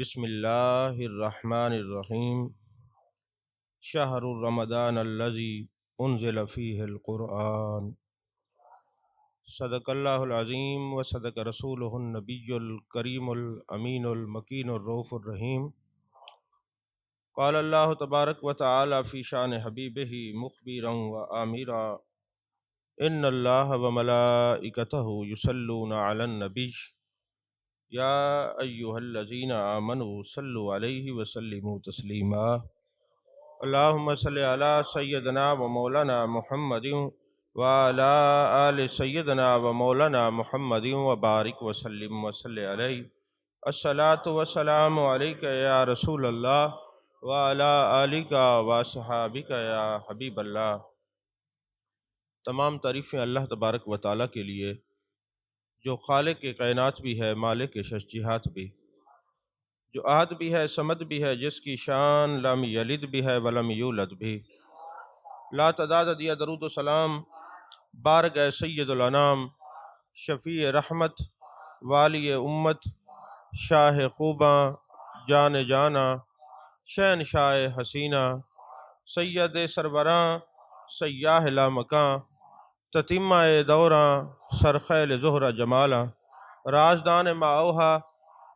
بسم اللہ الرحمن الرحیم شہر رمضان الذی انزل فیہ القرآن صدق اللہ العظیم و صدق رسولہ النبی الکریم الامین المکین الرؤوف الرحیم قال اللہ تبارک و تعالی فی شان حبیبہ مخبرا و آمرا ان اللہ و ملائکتہ یصلون علی النبی یا ایہا الذین آمنوا صلوا علیہ وسلموا تسلیما اللہم صلی علی سیدنا و مولانا محمد وعلی آل سیدنا و مولانا محمد وبارک وسلم وصلی علیہ الصلاۃ والسلام علیک یا رسول اللہ وعلی آلک و صحابک یا حبیب اللہ۔ تمام تعریفیں اللہ تبارک و تعالیٰ کے لیے جو خالق کے کائنات بھی ہے، مالک کے ششجہات بھی، جو احد بھی ہے، صمد بھی ہے، جس کی شان لم یلد بھی ہے ولم یولد بھی۔ لا تعداد دیا درود و سلام بارگاہ سید الانام، شفیع رحمت، والی امت، شاہ خوباں، جان جانا، شہنشاہ حسینہ، سید سربراں، سیاہ لامکاں، تتمہ دوراں، سرخیل زہرہ جمالاں، رازدان ما اوہا،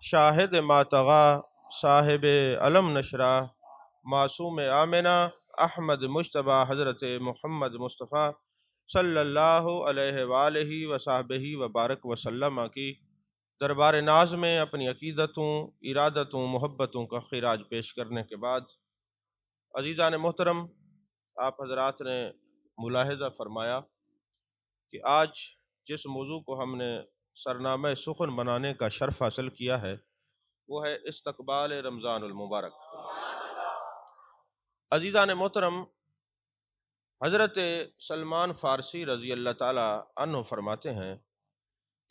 شاہد ما طغا، صاحب علم نشرہ، معصوم آمنہ، احمد مجتبیٰ، حضرت محمد مصطفیٰ صلی اللہ علیہ وآلہ وصحبہ وبارک وسلم کی دربار ناز میں اپنی عقیدتوں، ارادتوں، محبتوں کا خراج پیش کرنے کے بعد، عزیزان محترم، آپ حضرات نے ملاحظہ فرمایا کہ آج جس موضوع کو ہم نے سرنامہ سخن بنانے کا شرف حاصل کیا ہے وہ ہے استقبال رمضان المبارک۔ عزیزان محترم، حضرت سلمان فارسی رضی اللہ تعالی عنہ فرماتے ہیں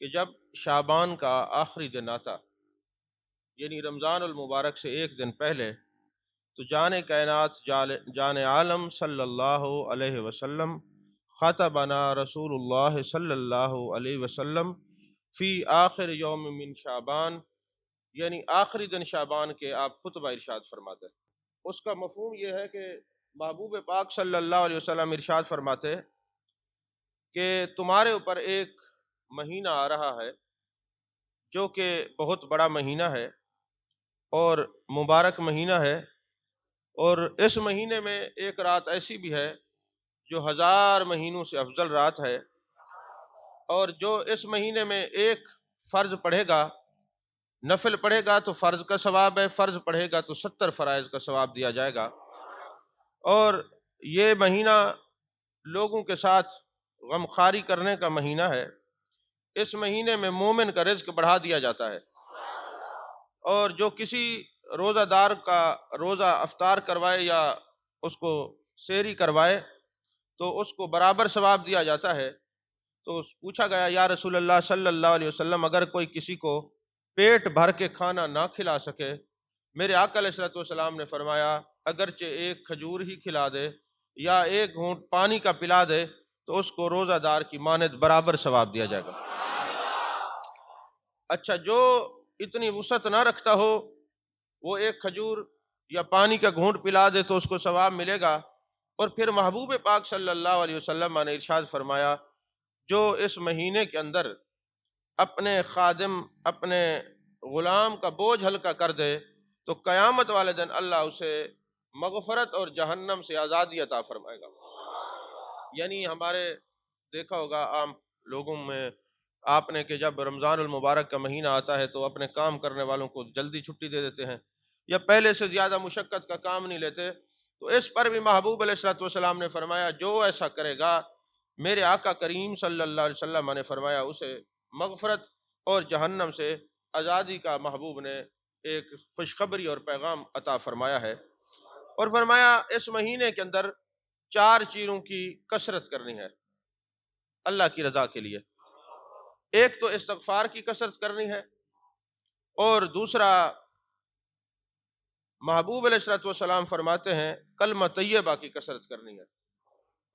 کہ جب شعبان کا آخری دن آتا، یعنی رمضان المبارک سے ایک دن پہلے، تو جان کائنات، جان عالم صلی اللہ علیہ وسلم خطبنا رسول اللہ صلی اللہ علیہ وسلم فی آخر یوم من شعبان، یعنی آخری دن شعبان کے آپ خطبہ ارشاد فرماتے ہیں۔ اس کا مفہوم یہ ہے کہ محبوب پاک صلی اللہ علیہ وسلم ارشاد فرماتے کہ تمہارے اوپر ایک مہینہ آ رہا ہے جو کہ بہت بڑا مہینہ ہے اور مبارک مہینہ ہے، اور اس مہینے میں ایک رات ایسی بھی ہے جو 1000 مہینوں سے افضل رات ہے، اور جو اس مہینے میں ایک فرض پڑھے گا، نفل پڑھے گا تو فرض کا ثواب ہے، فرض پڑھے گا تو 70 فرائض کا ثواب دیا جائے گا۔ اور یہ مہینہ لوگوں کے ساتھ غمخواری کرنے کا مہینہ ہے۔ اس مہینے میں مومن کا رزق بڑھا دیا جاتا ہے، اور جو کسی روزہ دار کا روزہ افطار کروائے یا اس کو سحری کروائے تو اس کو برابر ثواب دیا جاتا ہے۔ تو پوچھا گیا یا رسول اللہ صلی اللہ علیہ وسلم، اگر کوئی کسی کو پیٹ بھر کے کھانا نہ کھلا سکے، میرے آقا علیہ الصلوۃ والسلام نے فرمایا اگرچہ ایک کھجور ہی کھلا دے یا ایک گھونٹ پانی کا پلا دے تو اس کو روزہ دار کی مانند برابر ثواب دیا جائے گا۔ اچھا، جو اتنی وسعت نہ رکھتا ہو وہ ایک کھجور یا پانی کا گھونٹ پلا دے تو اس کو ثواب ملے گا۔ اور پھر محبوب پاک صلی اللہ علیہ وسلم نے ارشاد فرمایا جو اس مہینے کے اندر اپنے خادم، اپنے غلام کا بوجھ ہلکا کر دے تو قیامت والے دن اللہ اسے مغفرت اور جہنم سے آزادی عطا فرمائے گا۔ یعنی ہمارے دیکھا ہوگا عام لوگوں میں آپ نے کہ جب رمضان المبارک کا مہینہ آتا ہے تو اپنے کام کرنے والوں کو جلدی چھٹی دے دیتے ہیں یا پہلے سے زیادہ مشقت کا کام نہیں لیتے، تو اس پر بھی محبوب علیہ الصلوۃ والسلام نے فرمایا جو ایسا کرے گا، میرے آقا کریم صلی اللہ علیہ وسلم نے فرمایا اسے مغفرت اور جہنم سے آزادی کا محبوب نے ایک خوشخبری اور پیغام عطا فرمایا ہے۔ اور فرمایا اس مہینے کے اندر 4 چیزوں کی کثرت کرنی ہے اللہ کی رضا کے لیے۔ ایک تو استغفار کی کثرت کرنی ہے، اور دوسرا محبوب علیہ الصلوۃ والسلام فرماتے ہیں کلمہ طیبہ کی کثرت کرنی ہے۔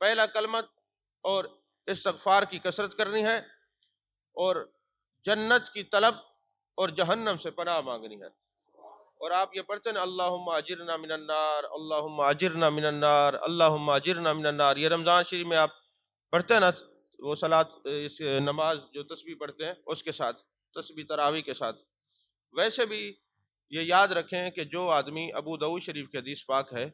پہلا کلمہ اور استغفار کی کثرت کرنی ہے، اور جنت کی طلب اور جہنم سے پناہ مانگنی ہے۔ اور آپ یہ پڑھتے ہیں نا اللہم اجرنا من النار، اللہم اجرنا من النار، اللہم اجرنا من النار، یہ رمضان شریف میں آپ پڑھتے ہیں نا وہ اس نماز جو تسبیح پڑھتے ہیں اس کے ساتھ، تسبیح تراویح کے ساتھ. ویسے بھی یہ یاد رکھیں کہ جو آدمی ابو داؤد شریف کی حدیث پاک ہے،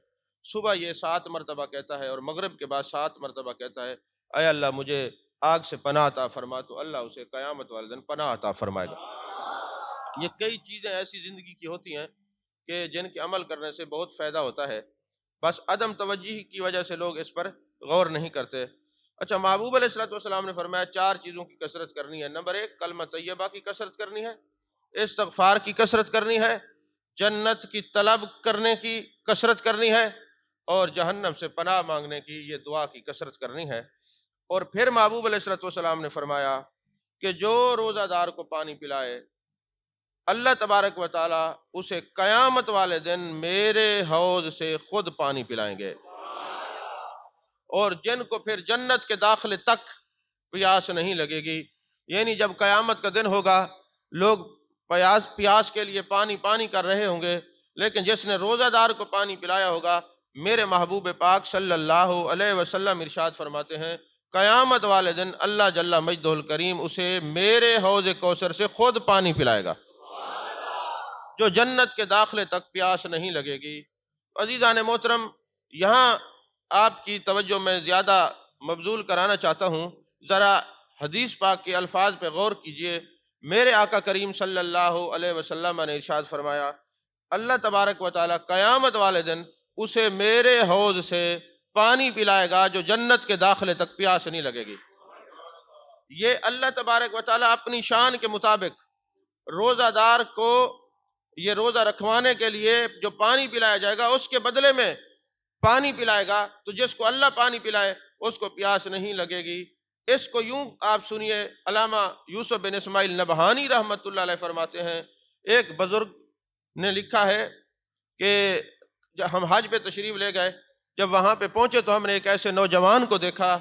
صبح یہ 7 مرتبہ کہتا ہے اور مغرب کے بعد 7 مرتبہ کہتا ہے اے اللہ مجھے آگ سے پناہ عطا فرما، تو اللہ اسے قیامت والے دن پناہ عطا فرمائے گا. یہ کئی چیزیں ایسی زندگی کی ہوتی ہیں کہ جن کے عمل کرنے سے بہت فائدہ ہوتا ہے، بس عدم توجہی کی وجہ سے لوگ اس پر غور نہیں کرتے. اچھا، محبوب علیہ السلام نے فرمایا 4 چیزوں کی کثرت کرنی ہے. نمبر 1 کلمہ طیبہ کی کثرت کرنی ہے، استغفار کی کثرت کرنی ہے، جنت کی طلب کرنے کی کثرت کرنی ہے، اور جہنم سے پناہ مانگنے کی یہ دعا کی کثرت کرنی ہے. اور پھر محبوب علیہ السلام نے فرمایا کہ جو روزہ دار کو پانی پلائے اللہ تبارک و تعالی اسے قیامت والے دن میرے حوض سے خود پانی پلائیں گے، اور جن کو پھر جنت کے داخلے تک پیاس نہیں لگے گی. یعنی جب قیامت کا دن ہوگا لوگ پیاس کے لیے پانی کر رہے ہوں گے، لیکن جس نے روزہ دار کو پانی پلایا ہوگا، میرے محبوب پاک صلی اللہ علیہ وسلم ارشاد فرماتے ہیں قیامت والے دن اللہ جل مجدہ الکریم اسے میرے حوض کوثر سے خود پانی پلائے گا، جو جنت کے داخلے تک پیاس نہیں لگے گی. عزیزان محترم، یہاں آپ کی توجہ میں زیادہ مبذول کرانا چاہتا ہوں، ذرا حدیث پاک کے الفاظ پہ غور کیجئے. میرے آقا کریم صلی اللہ علیہ وسلم نے ارشاد فرمایا اللہ تبارک و تعالی قیامت والے دن اسے میرے حوض سے پانی پلائے گا جو جنت کے داخلے تک پیاس نہیں لگے گی. یہ اللہ تبارک و تعالی اپنی شان کے مطابق روزہ دار کو یہ روزہ رکھوانے کے لیے جو پانی پلایا جائے گا اس کے بدلے میں پانی پلائے گا، تو جس کو اللہ پانی پلائے اس کو پیاس نہیں لگے گی. اس کو یوں آپ سنیے، علامہ یوسف بن اسماعیل نبہانی رحمۃ اللہ علیہ فرماتے ہیں ایک بزرگ نے لکھا ہے کہ جب ہم حج پہ تشریف لے گئے، جب وہاں پہ پہنچے تو ہم نے ایک ایسے نوجوان کو دیکھا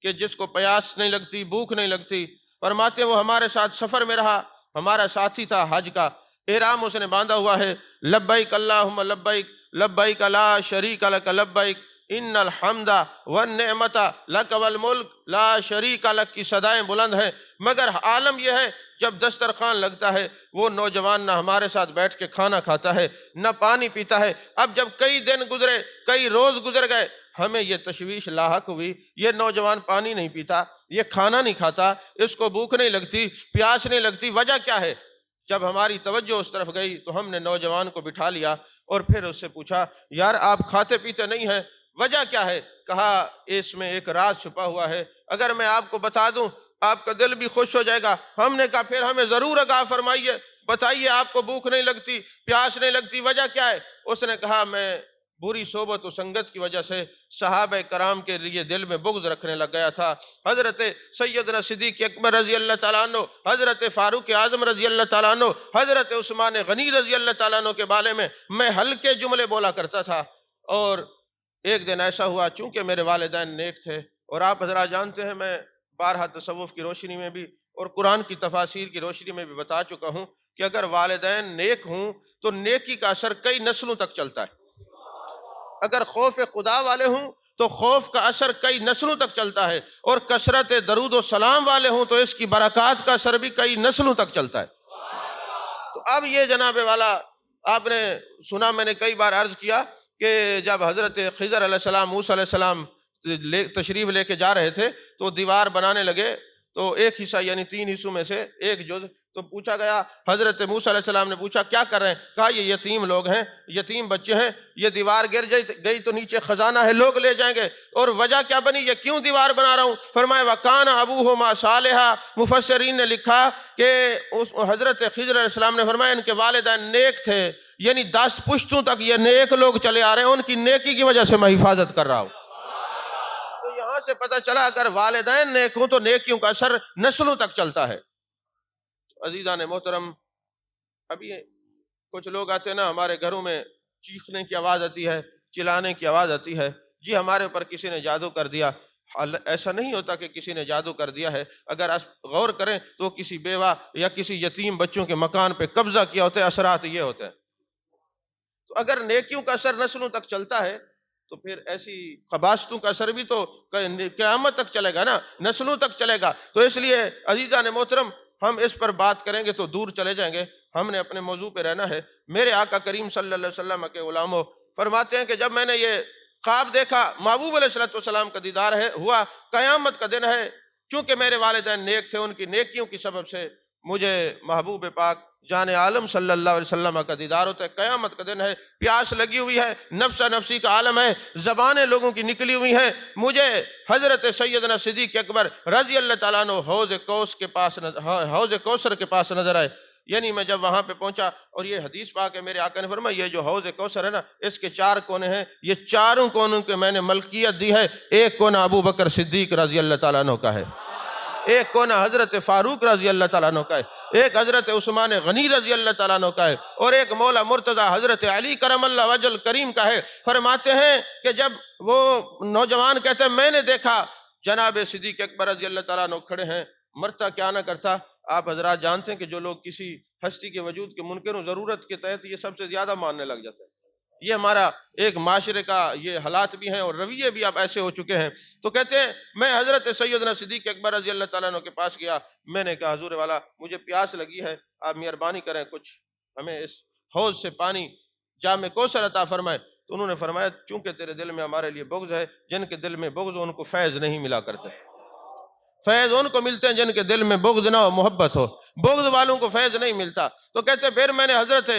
کہ جس کو پیاس نہیں لگتی، بھوک نہیں لگتی. فرماتے ہیں وہ ہمارے ساتھ سفر میں رہا، ہمارا ساتھی تھا، حج کا احرام اس نے باندھا ہوا ہے، لبیک اللہم لبیک لبیک لا شریک لک لبیک ان الحمد والنعمت لک والملک لا شریک لک کی صدائیں بلند ہیں. مگر عالم یہ ہے جب دسترخوان لگتا ہے وہ نوجوان نہ ہمارے ساتھ بیٹھ کے کھانا کھاتا ہے نہ پانی پیتا ہے. اب جب کئی دن گزرے، کئی روز گزر گئے، ہمیں یہ تشویش لاحق ہوئی، یہ نوجوان پانی نہیں پیتا، یہ کھانا نہیں کھاتا، اس کو بھوک نہیں لگتی، پیاس نہیں لگتی، وجہ کیا ہے؟ جب ہماری توجہ اس طرف گئی تو ہم نے نوجوان کو بٹھا لیا اور پھر اس سے پوچھا یار آپ کھاتے پیتے نہیں ہیں، وجہ کیا ہے؟ کہا اس میں ایک راز چھپا ہوا ہے، اگر میں آپ کو بتا دوں آپ کا دل بھی خوش ہو جائے گا. ہم نے کہا پھر ہمیں ضرور آگاہ فرمائیے، بتائیے آپ کو بھوک نہیں لگتی، پیاس نہیں لگتی، وجہ کیا ہے؟ اس نے کہا میں بری صحبت و سنگت کی وجہ سے صحابہ کرام کے لیے دل میں بغض رکھنے لگ گیا تھا. حضرت سیدنا صدیق اکبر رضی اللہ تعالیٰ عنہ، حضرت فاروق اعظم رضی اللہ تعالیٰ عنہ، حضرت عثمان غنی رضی اللہ تعالیٰ عنہ کے بارے میں ہلکے جملے بولا کرتا تھا. اور ایک دن ایسا ہوا، چونکہ میرے والدین نیک تھے، اور آپ حضرات جانتے ہیں میں بارہا تصوف کی روشنی میں بھی اور قرآن کی تفاسیر کی روشنی میں بھی بتا چکا ہوں کہ اگر والدین نیک ہوں تو نیکی کا اثر کئی نسلوں تک چلتا ہے. اگر خوف خدا والے ہوں تو خوف کا اثر کئی نسلوں تک چلتا ہے، اور کثرت درود و سلام والے ہوں تو اس کی برکات کا اثر بھی کئی نسلوں تک چلتا ہے. تو اب یہ جناب والا آپ نے سنا، میں نے کئی بار عرض کیا کہ جب حضرت خضر علیہ السلام، موسیٰ علیہ السلام تشریف لے کے جا رہے تھے تو دیوار بنانے لگے، تو ایک حصہ یعنی 3 حصوں میں سے ایک جزء، تو پوچھا گیا، حضرت موسیٰ علیہ السلام نے پوچھا کیا کر رہے ہیں؟ کہا یہ یتیم لوگ ہیں، یتیم بچے ہیں، یہ دیوار گر گئی تو نیچے خزانہ ہے، لوگ لے جائیں گے. اور وجہ کیا بنی، یہ کیوں دیوار بنا رہا ہوں؟ فرمایا وَكَانَ أَبُوهُمَا صَالِحًا. مفسرین نے لکھا کہ حضرت خضر علیہ السلام نے فرمایا ان کے والدین نیک تھے، یعنی 10 پشتوں تک یہ نیک لوگ چلے آ رہے ہیں، ان کی نیکی کی وجہ سے میں حفاظت کر رہا ہوں. تو یہاں سے پتہ چلا اگر والدین نیک ہوں تو نیکیوں کا اثر نسلوں تک چلتا ہے. عزیزان محترم، ابھی کچھ لوگ آتے ہیں نا ہمارے گھروں میں، چیخنے کی آواز آتی ہے، چلانے کی آواز آتی ہے، جی ہمارے اوپر کسی نے جادو کر دیا. ایسا نہیں ہوتا کہ کسی نے جادو کر دیا ہے، اگر غور کریں تو کسی بیوہ یا کسی یتیم بچوں کے مکان پہ قبضہ کیا ہوتا ہے، اثرات یہ ہوتے ہیں. تو اگر نیکیوں کا اثر نسلوں تک چلتا ہے تو پھر ایسی قباستوں کا اثر بھی تو قیامت تک چلے گا نا، نسلوں تک چلے گا۔ تو اس لیے عزیزان محترم، ہم اس پر بات کریں گے تو دور چلے جائیں گے، ہم نے اپنے موضوع پہ رہنا ہے۔ میرے آقا کریم صلی اللہ علیہ وسلم کے غلاموں فرماتے ہیں کہ جب میں نے یہ خواب دیکھا، محبوب علیہ السلام کا دیدار ہوا، قیامت کا دن ہے، چونکہ میرے والدین نیک تھے، ان کی نیکیوں کی سبب سے مجھے محبوب پاک جان عالم صلی اللہ علیہ وسلم کا دیدار ہوتا ہے۔ قیامت کا دن ہے، پیاس لگی ہوئی ہے، نفسا نفسی کا عالم ہے، زبانیں لوگوں کی نکلی ہوئی ہیں، مجھے حضرت سیدنا صدیق اکبر رضی اللہ تعالیٰ عنہ حوض کوثر کے پاس نظر آئے۔ یعنی میں جب وہاں پہ پہنچا، اور یہ حدیث پاک ہے، میرے آقا نے فرمایا یہ جو حوض کوثر ہے نا، اس کے 4 کونے ہیں، یہ چاروں کونوں کے میں نے ملکیت دی ہے۔ ایک کونا ابو بکر صدیق رضی اللہ تعالیٰ عنہ کا ہے، ایک کونا حضرت فاروق رضی اللہ تعالیٰ عنہ کا ہے، ایک حضرت عثمان غنی رضی اللہ تعالیٰ عنہ کا ہے، اور ایک مولا مرتضی حضرت علی کرم اللہ وجہ کریم کا ہے۔ فرماتے ہیں کہ جب وہ نوجوان کہتے ہیں میں نے دیکھا جناب صدیق اکبر رضی اللہ تعالیٰ عنہ کھڑے ہیں، مرتا کیا نہ کرتا۔ آپ حضرات جانتے ہیں کہ جو لوگ کسی ہستی کے وجود کے منکر و ضرورت کے تحت یہ سب سے زیادہ ماننے لگ جاتے ہیں، یہ ہمارا ایک معاشرے کا یہ حالات بھی ہیں اور رویے بھی اب ایسے ہو چکے ہیں۔ تو کہتے ہیں میں حضرت سیدنا صدیق اکبر رضی اللہ تعالیٰ عنہ کے پاس گیا، میں نے کہا حضور والا مجھے پیاس لگی ہے، آپ مہربانی کریں کچھ ہمیں اس حوض سے پانی جام کوثر عطا فرمائے۔ تو انہوں نے فرمایا چونکہ تیرے دل میں ہمارے لیے بغض ہے، جن کے دل میں بغض ہو ان کو فیض نہیں ملا کرتے، فیض ان کو ملتے ہیں جن کے دل میں بغض نہ ہو، محبت ہو، بغض والوں کو فیض نہیں ملتا۔ تو کہتے پھر میں نے حضرت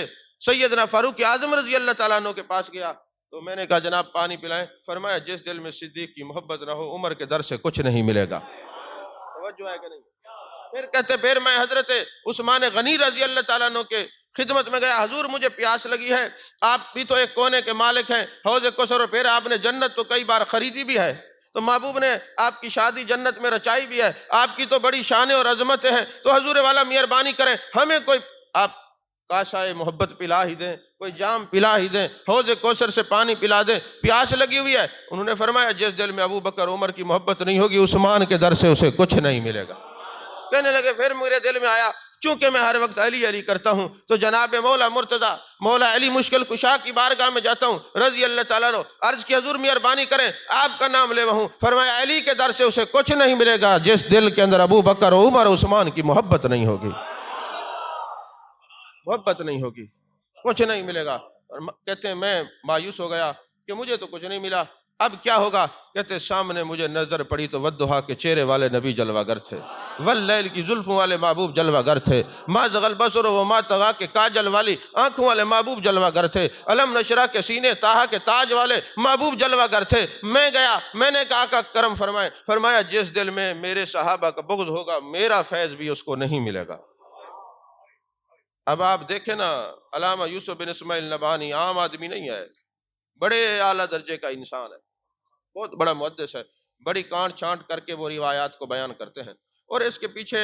سیدنا فاروق اعظم رضی اللہ تعالیٰ عنہ کے پاس گیا، تو میں نے کہا جناب پانی پلائیں۔ فرمایا جس دل میں صدیق کی محبت نہ ہو عمر کے در سے کچھ نہیں ملے گا۔ توجہ ہے کہ نہیں؟ پھر کہتے پھر میں حضرت عثمان غنی رضی اللہ تعالیٰ عنہ کے خدمت میں گیا، حضور مجھے پیاس لگی ہے، آپ بھی تو ایک کونے کے مالک ہیں حوض کوثر، اور پھر آپ نے جنت تو کئی بار خریدی بھی ہے، تو محبوب نے آپ کی شادی جنت میں رچائی بھی ہے، آپ کی تو بڑی شانیں اور عظمتیں ہیں، تو حضور والا مہربانی کریں ہمیں کوئی آپ کاشائے محبت پلا ہی دیں، کوئی جام پلا ہی دیں، حوض کوثر سے پانی پلا دیں، پیاس لگی ہوئی ہے۔ انہوں نے فرمایا جس دل میں ابو بکر عمر کی محبت نہیں ہوگی عثمان کے در سے اسے کچھ نہیں ملے گا۔ کہنے لگے پھر میرے دل میں آیا چونکہ میں ہر وقت علی علی کرتا ہوں، تو جناب مولا مرتضی مولا علی مشکل کشا کی بارگاہ میں جاتا ہوں رضی اللہ تعالیٰ عنہ، عرض کی حضور مہربانی کریں آپ کا نام لے ہوں۔ فرمایا علی کے در سے اسے کچھ نہیں ملے گا جس دل کے اندر ابو بکر عمر عثمان کی محبت نہیں ہوگی، محبت نہیں ہوگی، کچھ نہیں ملے گا۔ اور کہتے ہیں میں مایوس ہو گیا کہ مجھے تو کچھ نہیں ملا، اب کیا ہوگا؟ کہتے سامنے مجھے نظر پڑی تو ودھا کے چہرے والے نبی جلوہ گر تھے، واللیل کی زلفوں والے محبوب جلوہ گر تھے، ما زغل بصر وما طغیٰ کے کاجل والی آنکھوں والے محبوب جلوہ گر تھے، علم نشرہ کے سینے طٰہٰ کے تاج والے محبوب جلوہ گر تھے۔ میں گیا، میں نے کہا آقا کرم فرمائے، فرمایا جس دل میں میرے صحابہ کا بغض ہوگا میرا فیض بھی اس کو نہیں ملے گا۔ اب آپ دیکھیں نا، علامہ یوسف بن اسماعیل نبہانی عام آدمی نہیں ہے، بڑے اعلیٰ درجے کا انسان ہے، بہت بڑا محدث ہے، بڑی کانٹ چھانٹ کر کے وہ روایات کو بیان کرتے ہیں، اور اس کے پیچھے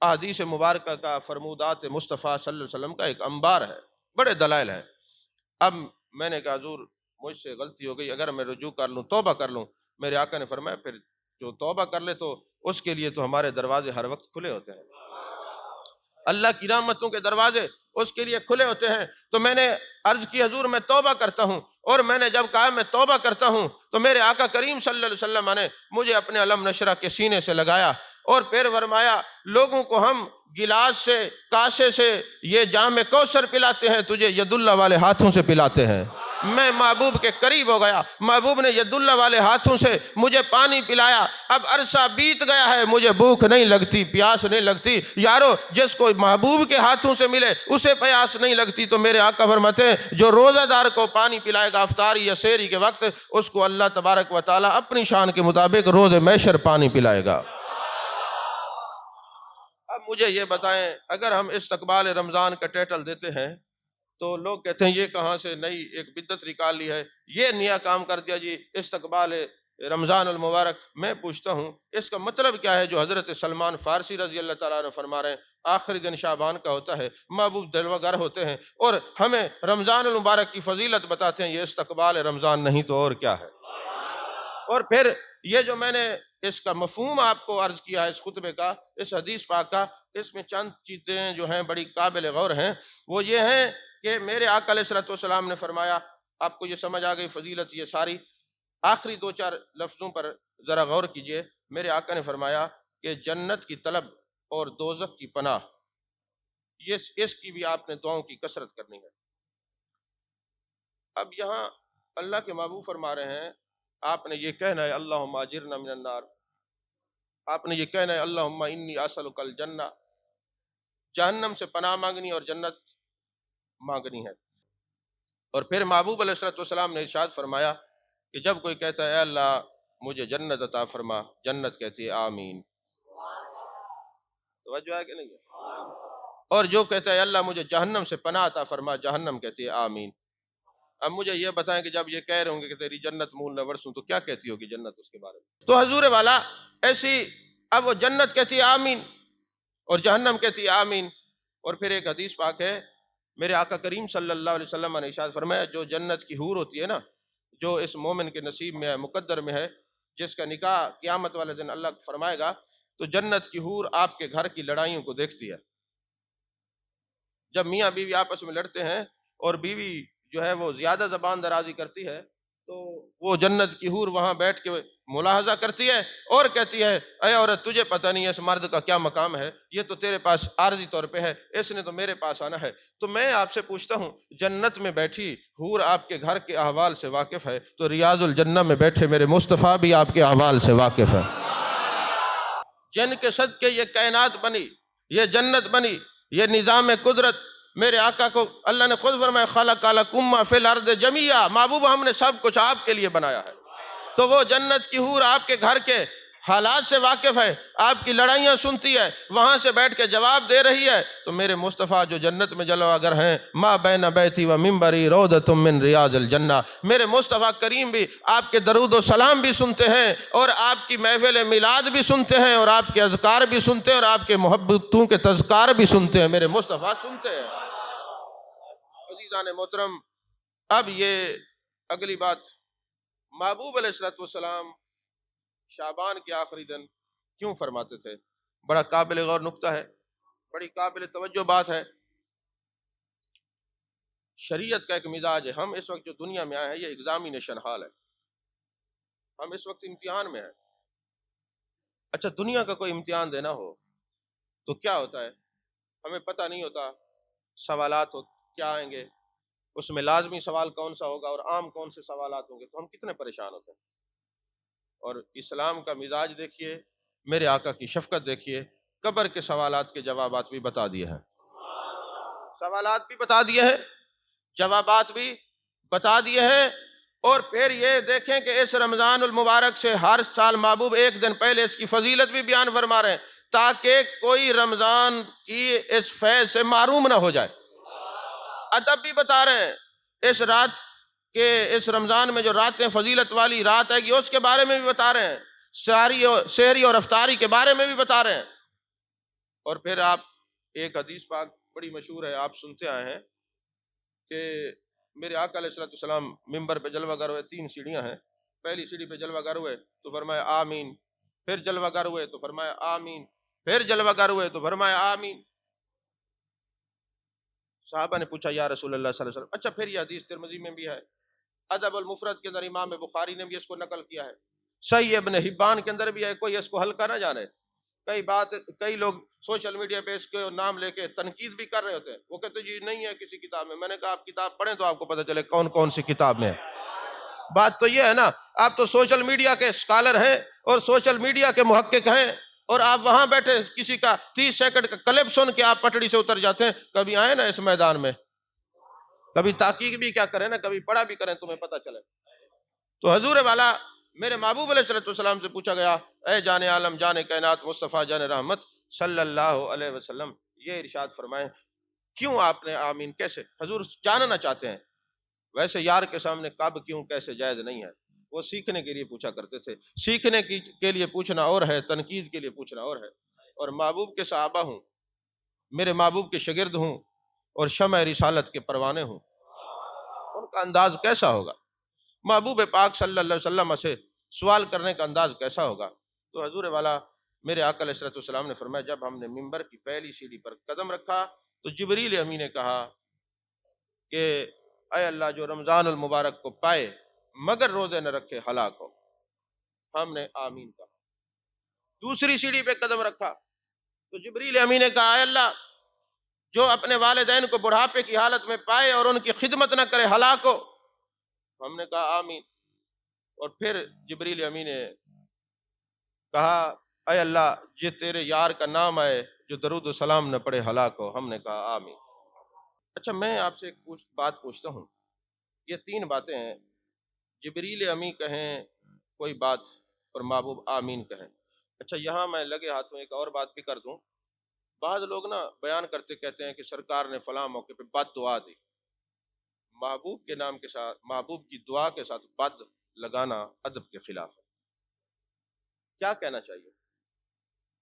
احادیث مبارکہ کا فرمودات مصطفیٰ صلی اللہ علیہ وسلم کا ایک انبار ہے، بڑے دلائل ہیں۔ اب میں نے کہا حضور مجھ سے غلطی ہو گئی، اگر میں رجوع کر لوں توبہ کر لوں، میرے آقا نے فرمایا پھر جو توبہ کر لے تو اس کے لیے تو ہمارے دروازے ہر وقت کھلے ہوتے ہیں، اللہ کی رحمتوں کے دروازے اس کے لیے کھلے ہوتے ہیں۔ تو میں نے عرض کی حضور میں توبہ کرتا ہوں، اور میں نے جب کہا میں توبہ کرتا ہوں تو میرے آقا کریم صلی اللہ علیہ وسلم نے مجھے اپنے علم نشرہ کے سینے سے لگایا، اور پھر فرمایا لوگوں کو ہم گلاس سے کاسے سے یہ جام کوثر پلاتے ہیں، تجھے ید اللہ والے ہاتھوں سے پلاتے ہیں۔ میں محبوب کے قریب ہو گیا، محبوب نے ید اللہ والے ہاتھوں سے مجھے پانی پلایا۔ اب عرصہ بیت گیا ہے، مجھے بھوک نہیں لگتی، پیاس نہیں لگتی۔ یارو جس کو محبوب کے ہاتھوں سے ملے اسے پیاس نہیں لگتی۔ تو میرے آقا فرماتے ہیں جو روزہ دار کو پانی پلائے گا افطاری یا سحری کے وقت، اس کو اللہ تبارک و تعالیٰ اپنی شان کے مطابق روز محشر پانی پلائے گا۔ اب مجھے یہ بتائیں، اگر ہم استقبال رمضان کا ٹائٹل دیتے ہیں تو لوگ کہتے ہیں یہ کہاں سے نئی ایک بدعت نکال لی ہے، یہ نیا کام کر دیا جی استقبال رمضان المبارک۔ میں پوچھتا ہوں اس کا مطلب کیا ہے جو حضرت سلمان فارسی رضی اللہ تعالیٰ عنہ فرما رہے ہیں آخری دن شعبان کا ہوتا ہے، محبوب جلوہ گر ہوتے ہیں، اور ہمیں رمضان المبارک کی فضیلت بتاتے ہیں، یہ استقبال رمضان نہیں تو اور کیا ہے؟ اور پھر یہ جو میں نے اس کا مفہوم آپ کو عرض کیا ہے اس خطبے کا، اس حدیث پاک کا، اس میں چند چیزیں جو ہیں بڑی قابل غور ہیں۔ وہ یہ ہیں کہ میرے آقا علیہ الصلوۃ والسلام نے فرمایا، آپ کو یہ سمجھ آ گئی فضیلت یہ ساری، آخری 2-4 لفظوں پر ذرا غور کیجئے۔ میرے آقا نے فرمایا کہ جنت کی طلب اور دوزخ کی پناہ، اس کی بھی آپ نے دعاؤں کی کثرت کرنی ہے۔ اب یہاں اللہ کے محبوب فرما رہے ہیں، آپ نے یہ کہنا ہے اللہم اجرنا من النار، آپ نے یہ کہنا ہے اللہم انی اسألک الجنہ، جہنم سے پناہ مانگنی اور جنت مانگنی ہے۔ اور پھر محبوب علیہ الصلوۃ والسلام نے ارشاد فرمایا کہ جب کوئی کہتا ہے اے اللہ مجھے جنت عطا فرما، جنت کہتی ہے آمین۔ توجہ ہے کہ نہیں ہے؟ اور جو کہتا ہے اللہ مجھے جہنم سے پناہ عطا فرما، جہنم کہتی ہے آمین۔ اب مجھے یہ بتائیں کہ جب یہ کہہ رہے ہوں گے کہ تیری جنت مول نہ ورسوں، تو کیا کہتی ہوگی جنت اس کے بارے میں؟ تو حضور والا ایسی، اب وہ جنت کہتی ہے آمین اور جہنم کہتی ہے آمین۔ اور پھر ایک حدیث پاک ہے، میرے آقا کریم صلی اللہ علیہ وسلم نے ارشاد فرمایا، جو جنت کی حور ہوتی ہے نا، جو اس مومن کے نصیب میں ہے، مقدر میں ہے، جس کا نکاح قیامت والے دن اللہ فرمائے گا، تو جنت کی حور آپ کے گھر کی لڑائیوں کو دیکھتی ہے۔ جب میاں بیوی آپس میں لڑتے ہیں اور بیوی جو ہے وہ زیادہ زبان درازی کرتی ہے، تو وہ جنت کی حور وہاں بیٹھ کے ملاحظہ کرتی ہے اور کہتی ہے اے عورت تجھے پتہ نہیں ہے اس مرد کا کیا مقام ہے، یہ تو تیرے پاس عارضی طور پہ ہے، اس نے تو میرے پاس آنا ہے۔ تو میں آپ سے پوچھتا ہوں، جنت میں بیٹھی حور آپ کے گھر کے احوال سے واقف ہے، تو ریاض الجنہ میں بیٹھے میرے مصطفیٰ بھی آپ کے احوال سے واقف ہے، جن کے صدقے یہ کائنات بنی، یہ جنت بنی، یہ نظام قدرت۔ میرے آقا کو اللہ نے خود فرمایا خلق لکم ما فی الارض جمیعا، محبوب ہم نے سب کچھ آپ کے لیے بنایا ہے۔ تو وہ جنت کی حور آپ کے گھر کے حالات سے واقف ہے، آپ کی لڑائیاں سنتی ہے، وہاں سے بیٹھ کے جواب دے رہی ہے۔ تو میرے مصطفیٰ جو جنت میں جلوہ گر ہیں، ما بین بیتی و منبری روضۃ من ریاض الجنہ، میرے مصطفیٰ کریم بھی آپ کے درود و سلام بھی سنتے ہیں، اور آپ کی محفل میلاد بھی سنتے ہیں، اور آپ کے اذکار بھی سنتے ہیں، اور آپ کے محبتوں کے تذکار بھی سنتے ہیں، میرے مصطفیٰ سنتے ہیں۔ عزیزان محترم، اب یہ اگلی بات، محبوب علیہ الصلوۃ والسلام شعبان کے آخری دن کیوں فرماتے تھے؟ بڑا قابل غور نکتہ ہے، بڑی قابل توجہ بات ہے۔ شریعت کا ایک مزاج ہے، ہم اس وقت جو دنیا میں آئے ہیں یہ ایگزامینیشن ہال ہے، ہم اس وقت امتحان میں ہیں۔ اچھا، دنیا کا کوئی امتحان دینا ہو تو کیا ہوتا ہے؟ ہمیں پتہ نہیں ہوتا، سوالات کیا آئیں گے، اس میں لازمی سوال کون سا ہوگا اور عام کون سے سوالات ہوں گے، تو ہم کتنے پریشان ہوتے ہیں۔ اور اسلام کا مزاج دیکھیے، میرے آقا کی شفقت دیکھیے، قبر کے سوالات کے جوابات بھی بتا دیے ہیں، سوالات بھی بتا دیے ہیں، جوابات بھی بتا دیے ہیں۔ اور پھر یہ دیکھیں کہ اس رمضان المبارک سے ہر سال محبوب ایک دن پہلے اس کی فضیلت بھی بیان فرما رہے ہیں، تاکہ کوئی رمضان کی اس فیض سے محروم نہ ہو جائے۔ ادب بھی بتا رہے ہیں، اس رات کہ اس رمضان میں جو راتیں فضیلت والی رات ہے اس کے بارے میں بھی بتا رہے ہیں، سحری اور افطاری کے بارے میں بھی بتا رہے ہیں۔ اور پھر آپ ایک حدیث پاک بڑی مشہور ہے، آپ سنتے آئے ہیں کہ میرے آقا علیہ الصلوۃ والسلام ممبر پہ جلوہ گر ہوئے، 3 سیڑھیاں ہیں، پہلی سیڑھی پہ جلوہ گر ہوئے تو فرمایا آمین، پھر جلوہ گر ہوئے تو فرمایا آمین، پھر جلوہ گر ہوئے تو فرمایا آمین۔ صحابہ نے پوچھا یا رسول اللہ صلی اللہ علیہ وسلم، اچھا پھر یہ حدیث ترمذی میں بھی ہے، ادب المفرد کے اندر امام بخاری نے بھی اس کو نقل کیا ہے، صحیح ابن حبان کے اندر بھی ہے، کوئی اس کو ہلکا نہ جانے۔ کئی لوگ سوشل میڈیا پہ اس کے نام لے کے تنقید بھی کر رہے ہوتے ہیں، وہ کہتے جی نہیں ہے کسی کتاب میں۔ میں نے کہا آپ کتاب پڑھیں تو آپ کو پتہ چلے کون کون سی کتاب میں ہے۔ بات تو یہ ہے نا، آپ تو سوشل میڈیا کے اسکالر ہیں اور سوشل میڈیا کے محقق ہیں، اور آپ وہاں بیٹھے کسی کا 30 سیکنڈ کا کلپ سن کے آپ پٹڑی سے اتر جاتے ہیں۔ کبھی آئے نا اس میدان میں، کبھی تحقیق بھی کیا کریں نا، کبھی پڑھا بھی کریں، تمہیں پتہ چلے۔ تو حضور والا میرے محبوب علیہ الصلوۃ والسلام سے پوچھا گیا، اے جان عالم، جان کائنات، مصطفیٰ جان رحمت صلی اللہ علیہ وسلم، یہ ارشاد فرمائیں کیوں آپ نے آمین کیسے؟ حضور جاننا چاہتے ہیں، ویسے یار کے سامنے کب کیوں کیسے جائز نہیں ہے، وہ سیکھنے کے لیے پوچھا کرتے تھے۔ سیکھنے کے لیے پوچھنا اور ہے، تنقید کے لیے پوچھنا اور ہے۔ اور محبوب کے صحابہ ہوں، میرے محبوب کے شاگرد ہوں، اور شمع رسالت کے پروانے ہوں، ان کا انداز کیسا ہوگا؟ محبوب پاک صلی اللہ علیہ وسلم سے سوال کرنے کا انداز کیسا ہوگا؟ تو حضور والا میرے آقا علیہ الصلوۃ والسلام نے فرمایا، جب ہم نے ممبر کی پہلی سیڑھی پر قدم رکھا تو جبریل امین نے کہا کہ اے اللہ جو رمضان المبارک کو پائے مگر روزے نہ رکھے ہلاک ہو۔ ہم نے آمین کہا۔ دوسری سیڑھی پہ قدم رکھا تو جبریل امین نے کہا اے اللہ جو اپنے والدین کو بڑھاپے کی حالت میں پائے اور ان کی خدمت نہ کرے ہلاک ہو۔ ہم نے کہا آمین۔ اور پھر جبریل امین نے کہا اے اللہ جس تیرے یار کا نام آئے جو درود و سلام نہ پڑھے ہلاک ہو۔ ہم نے کہا آمین۔ اچھا میں آپ سے ایک بات پوچھتا ہوں، یہ تین باتیں ہیں، جبریل امی کہیں کوئی بات اور محبوب آمین کہیں۔ اچھا یہاں میں لگے ہاتھوں ایک اور بات بھی کر دوں، بعض لوگ نا بیان کرتے کہتے ہیں کہ سرکار نے فلاں موقع پہ بد دعا دی، محبوب کے نام کے ساتھ محبوب کی دعا کے ساتھ بد لگانا ادب کے خلاف ہے۔ کیا کہنا چاہیے؟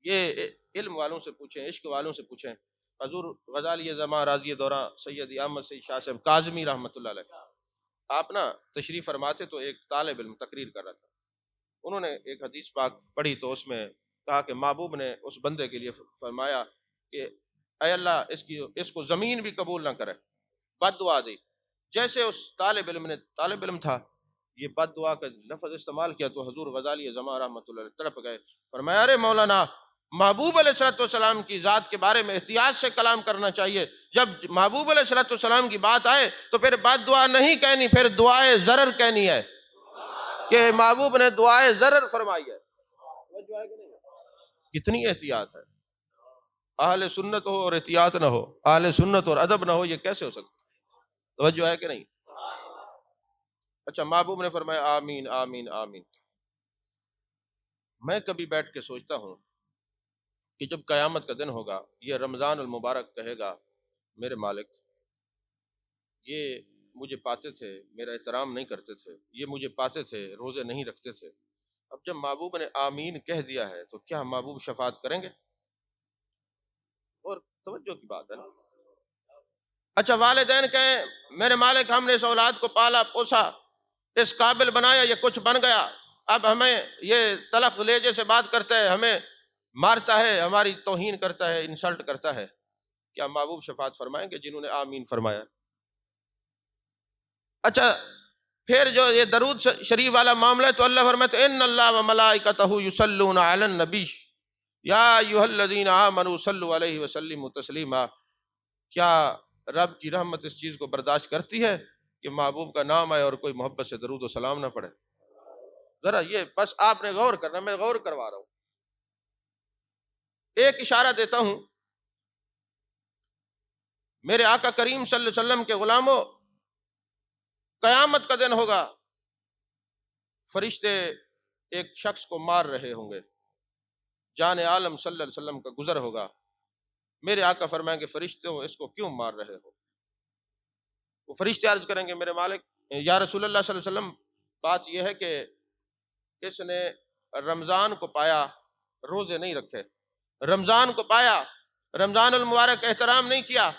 یہ علم والوں سے پوچھیں، عشق والوں سے پوچھیں۔ حضور غزالی زماں راضی دورہ سید احمد سید شاہ صاحب کاظمی رحمۃ اللہ علیہ آپ نا تشریف فرماتے تو ایک طالب علم تقریر کر رہا تھا، انہوں نے ایک حدیث پاک پڑھی تو اس میں کہا کہ محبوب نے اس بندے کے لیے فرمایا کہ اے اللہ اس کو زمین بھی قبول نہ کرے، بد دعا دی۔ جیسے اس طالب علم تھا یہ بد دعا کا لفظ استعمال کیا تو حضور غزالی زماں رحمۃ اللہ علیہ تڑپ گئے، فرمایا ارے مولانا محبوب علیہ الصلوۃ والسلام کی ذات کے بارے میں احتیاط سے کلام کرنا چاہیے، جب محبوب علیہ الصلوۃ والسلام کی بات آئے تو پھر بد دعا نہیں کہنی، پھر دعائے ضرر کہنی ہے کہ محبوب نے دعائے ضرر فرمائی ہے۔ کتنی احتیاط ہے، اہل سنت ہو اور احتیاط نہ ہو، اہل سنت اور ادب نہ ہو، یہ کیسے ہو سکتا؟ توجہ ہے کہ نہیں؟ اچھا محبوب نے فرمایا آمین آمین آمین۔ میں کبھی بیٹھ کے سوچتا ہوں کہ جب قیامت کا دن ہوگا یہ رمضان المبارک کہے گا میرے مالک یہ مجھے پاتے تھے، میرا احترام نہیں کرتے تھے، یہ مجھے پاتے تھے، روزے نہیں رکھتے تھے، اب جب محبوب نے آمین کہہ دیا ہے تو کیا محبوب شفاعت کریں گے؟ اور توجہ کی بات ہے نا۔ اچھا والدین کہیں میرے مالک ہم نے اس اولاد کو پالا پوسا، اس قابل بنایا، یہ کچھ بن گیا، اب ہمیں یہ تلخ لہجے سے بات کرتا ہے، ہمیں مارتا ہے، ہماری توہین کرتا ہے، انسلٹ کرتا ہے، کیا محبوب شفاعت فرمائیں گے جنہوں نے آمین فرمایا؟ اچھا پھر جو یہ درود شریف والا معاملہ ہے تو اللہ فرماتے ہیں ان اللہ وملائکتہ یصلون علی النبی یا ایھا الذین آمنوا صلوا علیہ وسلموا تسلیما۔ کیا رب کی رحمت اس چیز کو برداشت کرتی ہے کہ محبوب کا نام آئے اور کوئی محبت سے درود و سلام نہ پڑھے؟ ذرا یہ بس آپ نے غور کرنا، میں غور کروا رہا ہوں۔ ایک اشارہ دیتا ہوں، میرے آقا کریم صلی اللہ علیہ وسلم کے غلاموں، قیامت کا دن ہوگا، فرشتے ایک شخص کو مار رہے ہوں گے، جان عالم صلی اللہ علیہ وسلم کا گزر ہوگا، میرے آقا فرمائیں گے فرشتوں اس کو کیوں مار رہے ہو؟ وہ فرشتے عرض کریں گے میرے مالک یا رسول اللہ صلی اللہ علیہ وسلم بات یہ ہے کہ اس نے رمضان کو پایا، روزے نہیں رکھے، رمضان کو پایا، رمضان المبارک کا احترام نہیں کیا،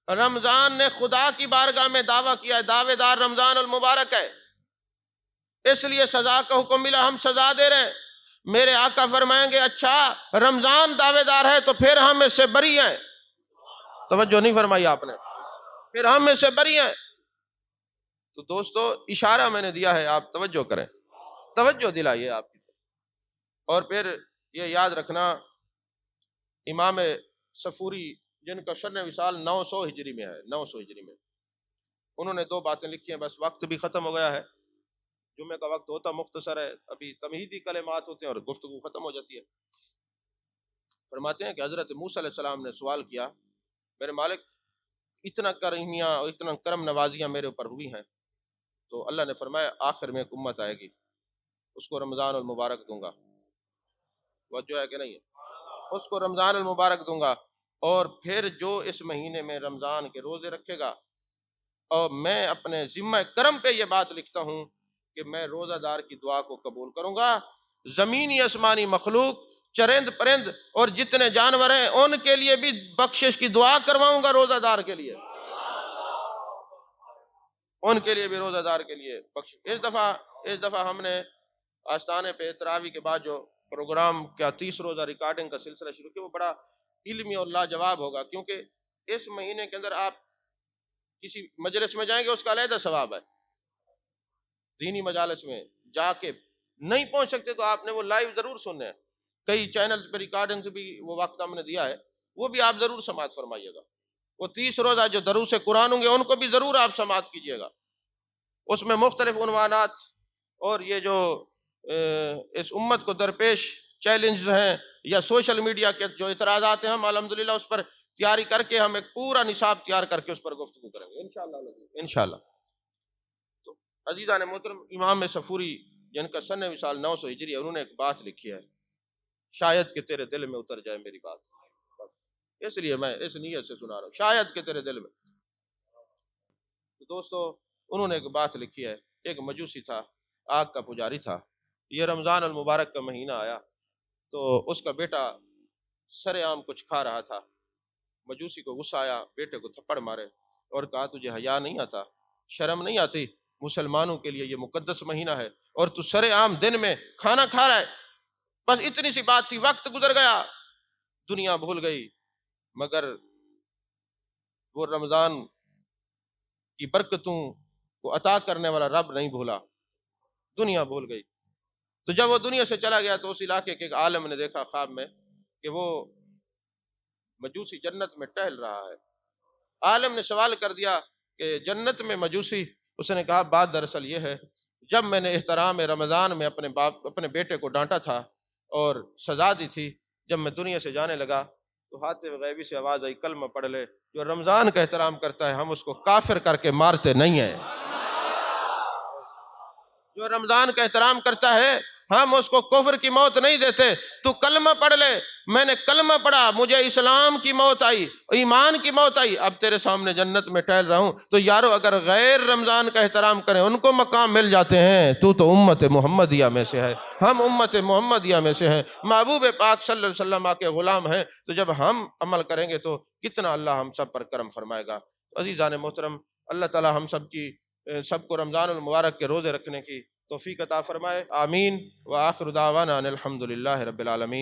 رمضان نے خدا کی بارگاہ میں دعویٰ کیا، دعوے دار رمضان المبارک ہے، اس لیے سزا کا حکم ملا، ہم سزا دے رہے ہیں۔ میرے آقا فرمائیں گے اچھا رمضان دعوے دار ہے تو پھر ہم اس سے بری ہیں۔ توجہ نہیں فرمائی آپ نے، پھر ہم اس سے بری ہیں۔ تو دوستو اشارہ میں نے دیا ہے، آپ توجہ کریں، توجہ دلائیے آپ کی۔ اور پھر یہ یاد رکھنا امام صفوری جن کا شرح وصال 900 ہجری میں ہے، 900 ہجری میں، انہوں نے دو باتیں لکھی ہیں، بس وقت بھی ختم ہو گیا ہے، جمعے کا وقت ہوتا مختصر ہے، ابھی تمہیدی کلمات ہوتے ہیں اور گفتگو ختم ہو جاتی ہے۔ فرماتے ہیں کہ حضرت موسیٰ علیہ السلام نے سوال کیا میرے مالک اتنا کریمیاں اور اتنا کرم نوازیاں میرے اوپر ہوئی ہیں، تو اللہ نے فرمایا آخر میں ایک امت آئے گی، اس کو رمضان المبارک دوں گا، توجہ ہے کہ نہیں ہے، اس کو رمضان المبارک دوں گا، اور پھر جو اس مہینے میں رمضان کے روزے رکھے گا، اور میں اپنے ذمہ کرم پہ یہ بات لکھتا ہوں کہ میں روزہ دار کی دعا کو قبول کروں گا، زمینی آسمانی مخلوق، چرند پرند اور جتنے جانور ہیں ان کے لیے بھی بخشش کی دعا کرواؤں گا، روزہ دار کے لیے، ان کے لیے بھی روزہ دار کے لیے بخش۔ اس دفعہ ہم نے آستانے پہ تراویح کے بعد جو پروگرام کیا 30 روزہ ریکارڈنگ کا سلسلہ شروع کیا، وہ بڑا علمی اور لاجواب ہوگا، کیونکہ اس مہینے کے اندر آپ کسی مجلس میں جائیں گے اس کا علیحدہ ثواب ہے، دینی مجالس میں جا کے نہیں پہنچ سکتے تو آپ نے وہ لائیو ضرور سننے ہیں، کئی چینلز پہ ریکارڈنگ بھی وہ وقت ہم نے دیا ہے، وہ بھی آپ ضرور سماعت فرمائیے گا۔ وہ 30 روزہ جو دروس قرآن ہوں گے ان کو بھی ضرور آپ سماعت کیجیے گا، اس میں مختلف عنوانات اور یہ جو اس امت کو درپیش چیلنجز ہیں یا سوشل میڈیا کے جو اعتراضات ہیں، ہم الحمدللہ اس پر تیاری کر کے ہم ایک پورا نصاب تیار کر کے اس پر گفتگو کریں گے انشاءاللہ۔ تو عزیزان محترم، امام صفوری جن کا سن وصال 900 ہجری ہے، انہوں نے ایک بات لکھی ہے، شاید کہ تیرے دل میں اتر جائے میری بات، اس لیے میں اس نیت سے سنا رہا ہوں، شاید کہ تیرے دل میں۔ تو دوستو، انہوں نے ایک بات لکھی ہے، ایک مجوسی تھا، آگ کا پجاری تھا، یہ رمضان المبارک کا مہینہ آیا تو اس کا بیٹا سر عام کچھ کھا رہا تھا، مجوسی کو غصہ آیا، بیٹے کو تھپڑ مارے اور کہا تجھے حیا نہیں آتا، شرم نہیں آتی؟ مسلمانوں کے لیے یہ مقدس مہینہ ہے اور تو سر عام دن میں کھانا کھا رہا ہے۔ بس اتنی سی بات تھی، وقت گزر گیا، دنیا بھول گئی، مگر وہ رمضان کی برکتوں کو عطا کرنے والا رب نہیں بھولا، دنیا بھول گئی۔ تو جب وہ دنیا سے چلا گیا تو اس علاقے کے ایک عالم نے دیکھا خواب میں کہ وہ مجوسی جنت میں ٹہل رہا ہے۔ عالم نے سوال کر دیا کہ جنت میں مجوسی؟ اس نے کہا بات دراصل یہ ہے، جب میں نے احترام رمضان میں اپنے بیٹے کو ڈانٹا تھا اور سزا دی تھی، جب میں دنیا سے جانے لگا تو ہاتھ غیبی سے آواز آئی کلمہ پڑھ لے، جو رمضان کا احترام کرتا ہے ہم اس کو کافر کر کے مارتے نہیں ہیں، جو رمضان کا احترام کرتا ہے ہم اس کو کفر کی موت نہیں دیتے۔ تو کلمہ پڑھ لے، میں نے کلمہ پڑھا، مجھے اسلام کی موت آئی، ایمان کی موت آئی، اب تیرے سامنے جنت میں ٹہل رہا ہوں۔ تو یارو اگر غیر رمضان کا احترام کریں ان کو مقام مل جاتے ہیں، تو امت محمدیہ میں سے ہے، ہم امت محمدیہ میں سے ہیں، محبوب پاک صلی اللہ علیہ وسلم کے غلام ہیں، تو جب ہم عمل کریں گے تو کتنا اللہ ہم سب پر کرم فرمائے گا۔ عزیزان محترم، اللہ تعالی ہم سب کو رمضان المبارک کے روزے رکھنے کی توفیق عطا فرمائے، آمین۔ وآخر دعوانا ان الحمد للہ رب العالمین۔